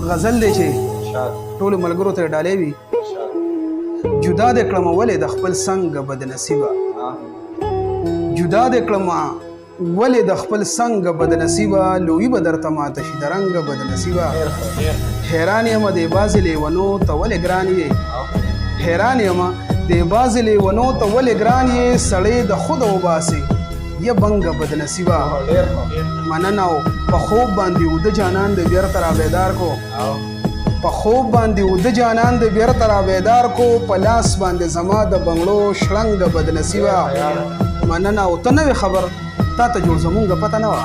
غزل دی چې ټولو ملګرو ته ډالۍ وي. جدا دې کړمه ولې د خپل څنګ بدنصیبه، جدا دې کړمه ولې د خپل څنګ بدنصیبه، لوی به درته ماته شي د رنګ بدنصیبه. حیران یم دې بعضې لیونو ته ولې ګران یې، حیران یم دې بعضې لیونو ته ولې ګران یې، سړی د خوده وباسې یا بنګ بدنصیبه. مننه او په خوب باندې اوده جانان د بیرته را بیدار کو، په خوب باندې اوده جانان د بیرته را بیدار کو، په لاس باندې زما د بنګړو شړنګ بدنصیبه. مننه او ته نوې خبر تا ته جوړ زمونږ پته نه وه،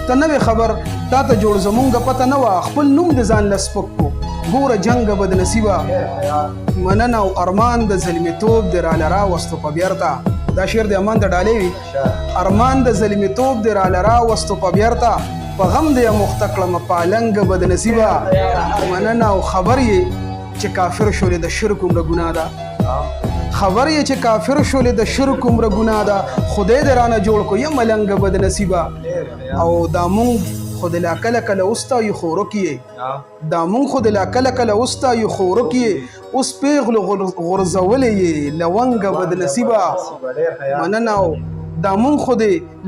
ته نوې خبر تا ته جوړ زمونږ پته نه وه، خپل نوم د ځان له سپک کو ګوره جنګ بدنصیبه. مننه او ارمان د زلمیتوب د راله راوستو په بیرته، دا شعر د امان د ډالۍ وي. ارمان د زلمیتوب د راله راوستو په بیرته، په غم د مخته کړمه پالنګ بدنصیبه. مننه او خبر یې چې کافر شولې د شرک عمره ګناه ده، خبر یې چې کافر شولې د شرک عمره ګناه ده، خدای دې رانه جوړ کو یم ملنګ بدنصیبه. او دا مونږ خود لا کله کله اوستا یو خورک یې، دا مونږ خود لا کله کله اوستا یو خورک یې، اوس پیغلو غرزولې یې لونګ بدنصیبه. مننه او دا مونږ خود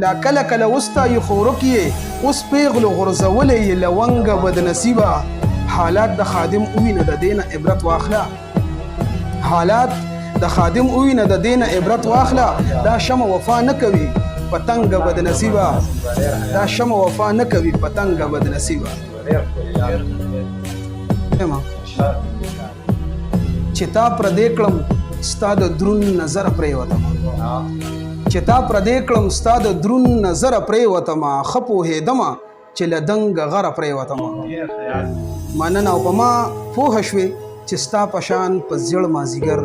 لا کله کله اوستا یو خورک یې، اوس پیغلو غرزولې یې لونګ بدنصیبه. حالات د خادم اوینه د دینه عبرت واخله، حالات د خادم اوینه د دینه عبرت واخله، دا شمه وفا نه کوي پتنګ بدنصیبه، دا شمه وفا نه کوي پتنګ بدنصیبه. چې تا پردې کړم ستا د دروند نظر پرېوتمه، چې تا پردې کړم ستا د دروند نظر پرېوتمه، ښه پوهېدمه چې له دنګه غره پرېوتمه. مننه او په ما پوهه شوې چې ستا په شان په زیړ مازدیګر،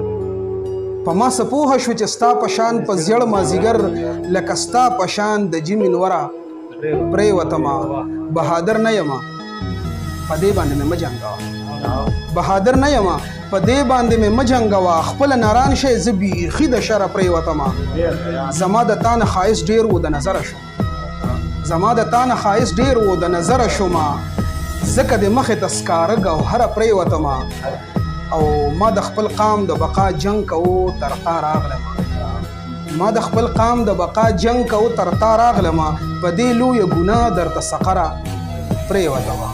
په ما څه پوهه شوې چې ستا په شان په زیړ مازدیګر، لکه ستا په شان د جمین وره پرېوتمه. بهادر نه یمه په دې باندې مې مه جنګوه، بهادر نه یمه په دې باندې مې مه جنګوه، خپله ناران شی زه بیخي د شره پرېوتمه. زما د تا نه ښایست ډېر و د نظره شو، زما د تا نه ښایست ډېر و د نظره شومه، ځکه د مخې ته سکاره ګوهره پرېوتمه. او ما د خپل قام د بقا جنګ کوو تر تا راغلمه، ما د خپل قام د بقا جنګ کوو تر تا راغلمه، په دې لویه ګناه درته سقره پرېوتمه.